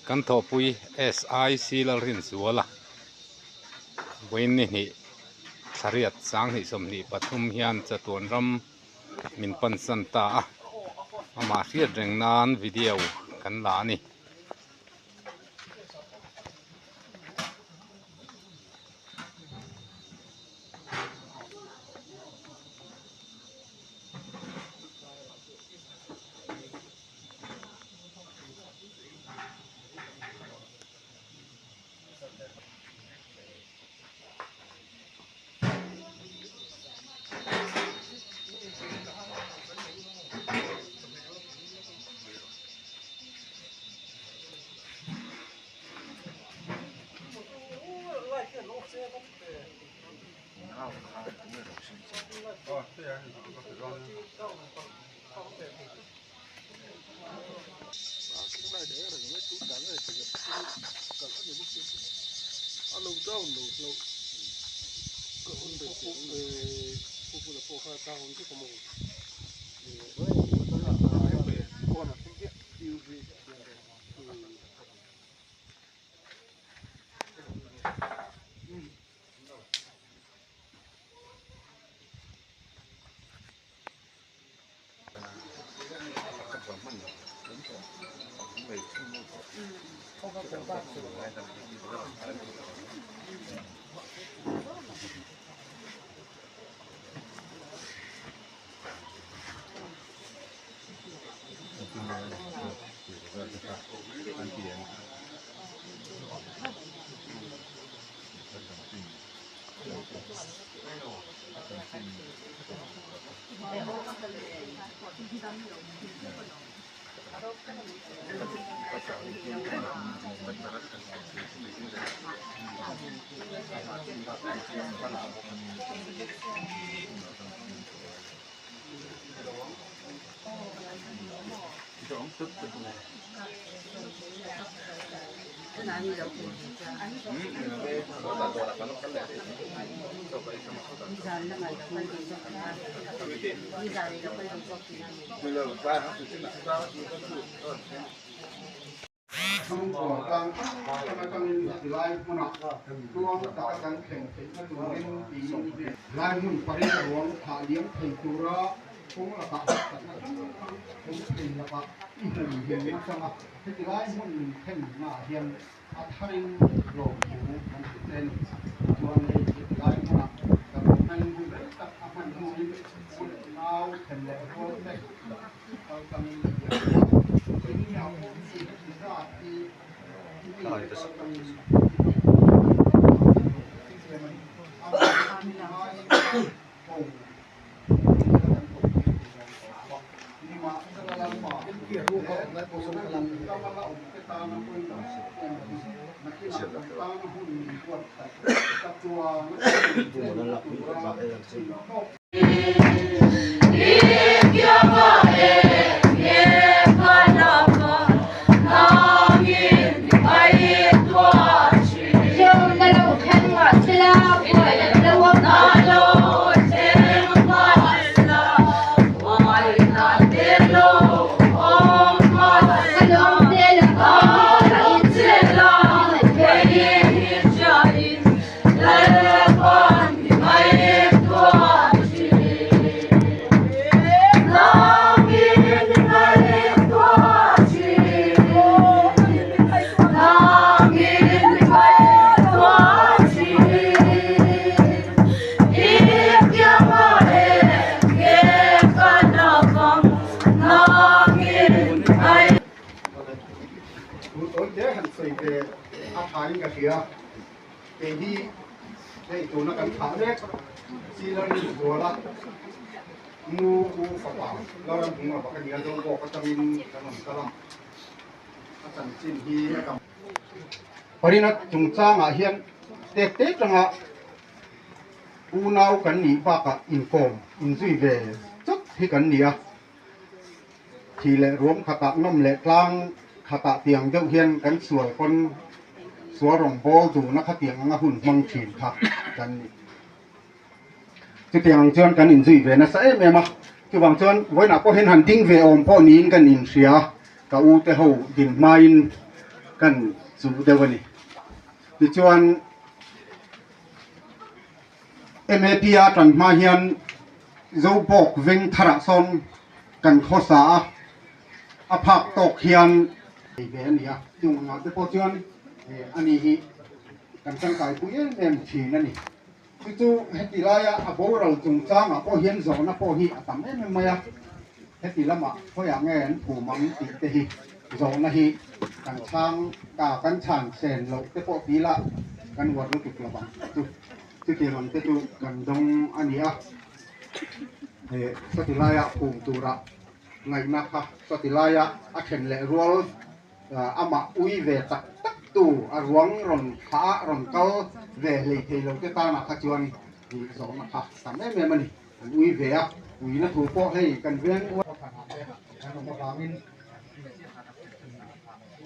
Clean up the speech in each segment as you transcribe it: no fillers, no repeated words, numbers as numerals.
kan tho pui SIC la rin zuala boin ni thariat sang ni som ni pathum hian chatuan ram min pansan ta ama hriat reng nan video kan la ni cũng là bạn cũng tình là bạn hiền nó xong à thế thì lại muốn thêm mà hiền thay lộ thủมันเป็นตัวนี้ที่ได้มาแต่มันอยู่ในตับมันอยู่ในคนเราเห็นแล้วก็ได้เราทำอย่างนี้เราสิ่งที่เราที่เราทานกับเสียเป็นที่ได้ตัวนักการขาเล็กซีเราดีตัวละงูฝาป่าเราทำถึงว่าปกติเราต้องบอกก็จะมีขนมกระลำอาจารย์จินที่นะครับพอดีนะจุงจ้างอาเฮียนเด็กๆจังอ่ะอูนาวกันหนีปากอินโฟมอินซุยเวจุดที่กันเนี่ยทีเละรวมขตะน้ำเละกลางขตะเตียงเจ้าเฮียนกันสวยคนสวรองโบดูนักเตียงงาหุ่นมังฉีดครับกันจุดเตียงเชิญกันอินซุยเวนะใส่เมมาจุดบางเชิญไว้หนักก็เห็นหันทิ้งเวอมพ่อนี้กันอินเสียกับอูเตหูดินไม้ กันสู่เดวันนี้ดิจวนMAPR ตรันมาเฮียนโจบกเวงทระซอนกันข้อสาอภักตกเฮียนไอเบนเนี่ยจุงงานเตปจวนอันนี้กันสังกัดผู้ยังเอ็มทีนั่นนี่จู่ๆเฮติลายะบ่เราจุงจ้างพอเฮียนโซนะพอฮีตำเอ็มไม่อะเฮติละมาพออย่างเงี้ยผู้มังติเตฮีโซนะฮีกันช่างกากันช่างเซนโลเตปปีละกันวัดรู้จุกละบังจู่ที่มันจู่กันตรงอันนี้อ่ะสติลายะภูมิตุระไงนะคะสติลายะอาเข็นเละรัวอามาอุยเวตักตูอารวงรอนขารอนเกาเวเลยเทโลเกตานักจวนดีสองนะคะสามเมมันนี่อุยเวะอุยนะถูกพอให้กันเวียนว่าขนาดนี้การลงมาบิน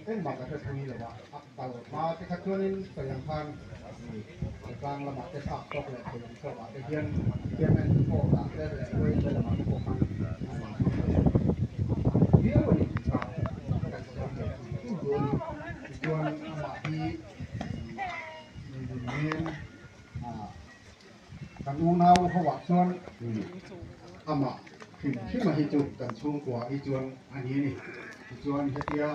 เป็นบัตรจะทวีเลยว่าตลอดมาที่ขัดชวนนี้ก็ยังพันกลางละหมาดจะพักตกเลยก็ยังสวัสดิ์เทียนเป็นโอ้ตาได้เลยด้วยละหมาดพวกมันเดี๋ยววันนี้กันชวนมาที่เรียนกันอูนาวเขาว่าชวนอามาขึ้นที่มาให้จุดกันช่วงกว่าอีจวนอันนี้นี่จวนเฮีย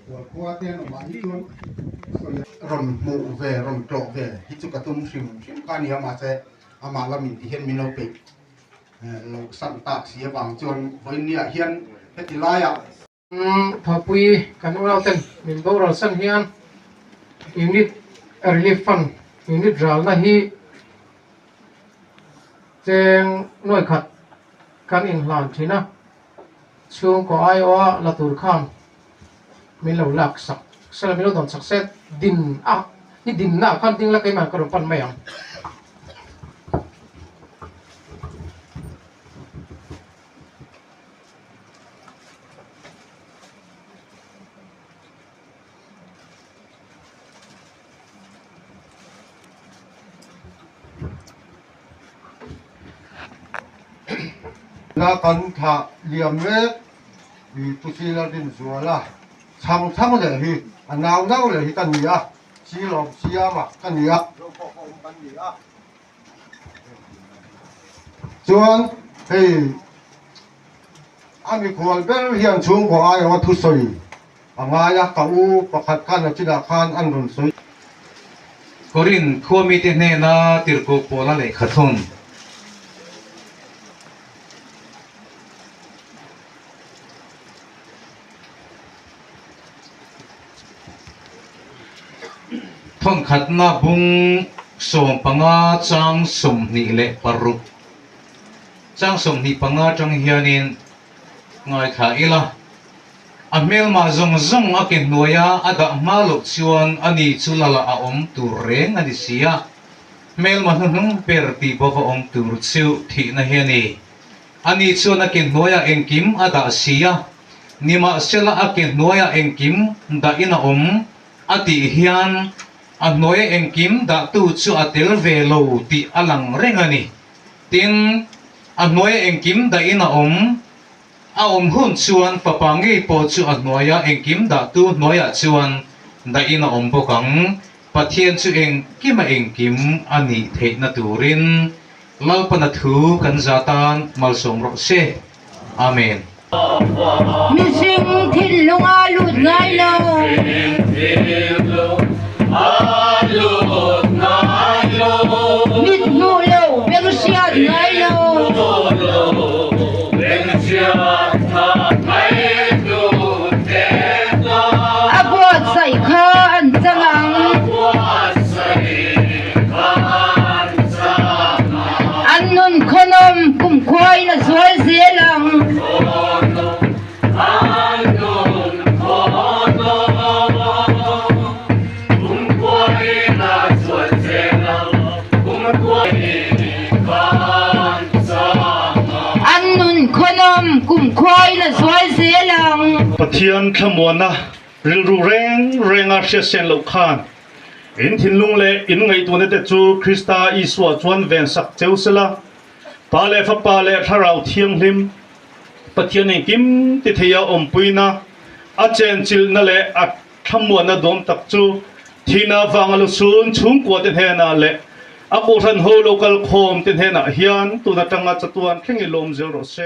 หัวขวาเตียนออกมาอีจวนรอนหมูเวรอนโกรเวฮิจุกตุ้มชิมการนี้มาเจอามาละมินที่เห็นมินเอาไปเราสั่งตักเสียบางจวนวันนี้เฮียนเฮติลายะพอปุยกันเราเต็มมินบอกเราสั่งเฮียนยูนิตรีลิฟฟันยูนิตรัลนะฮีเจงหน่วยขัดกันอินหลานทีนะช่วงก็ไอว่าละตูร์ขันมีเหล่าหลักสักสลับมีเหล่าดอนสักเซตดินนี่ดินหน้าขันดิ้งละไกมันกระดุมปันไม่ยังนากันทะเลียมเล็กตุชีลาดินสัวละช่างเลยฮีอันนาวเลยฮีกันเนี่ยชีลมชีอามากันเนี่ยจวนเฮ้อามีคนเป็นเฮียนชุงของไอ้วัตถุสวยอ่างายกอูประคัดกันจิดาคานอันรุนสวยกรินขัวมีเทเนนาติรโกโปลาเลขทุนทนขัดนาบุงสมปังอาจังสมนิเลปรุจังสมนิปังอาจังเฮียนินง่ายขาอีละอเมลมาจงอากินนัวยาอดะมาลุชวนอันนี้ชุลละอาอมตุเรงอันนี้เสียเมลมาหึงเปิดตีบวอมตุรุชิวที่นาเฮียนีอันนี้ชวนอากินนัวยาเองกิมอดะเสียนิมาเสละอากินนัวยาเองกิมดะอินาอมอติเฮียนอันน้อยเองกิมดาตูชูอัติลเวโลติอลังเร่งอันนี้ตินอันน้อยเองกิมดาอินาอมอาอมหุ่นชวนปะปังกีโปชูอันน้อยเองกิมดาตูน้อยชวนดาอินาอมปกังปะเทียนชูเองกิมเองกิมอันนี้เทนตูรินเล่าปนัทูกันจาตานมัลสมรสเซอาเมนมิสิงทิลลุงอาลุดไงโลมิดนูโลเบลเซียไงโลอาบวดใส่ข้าอันจังอันนุนขนมกุมควายน่ะสวยเสียหลังกุมควายน่ะสวยเสียหลังปะเทียนขมวนนะริลรูเรงอาเชียเซนลูกขานอินทินลุงเลอินไงตัวนี้แต่จูคริสตาอีสวจวนเวนสักเจ้าสละปาเลฟปาเลถ้าเราเทียงลิมปะเทียนเองกิมติเทียอมปุยนะอาเจนจิลนั่นแหละ ทำมวนนะดมตักจูทีน่าฟังอลุซุนชุ่มกวดเทน่าเละอากูทันโฮโลกัลโคมเทน่าเฮียนตัวนัดจังงัดจตวนเข่งอิลมเจอโรเซ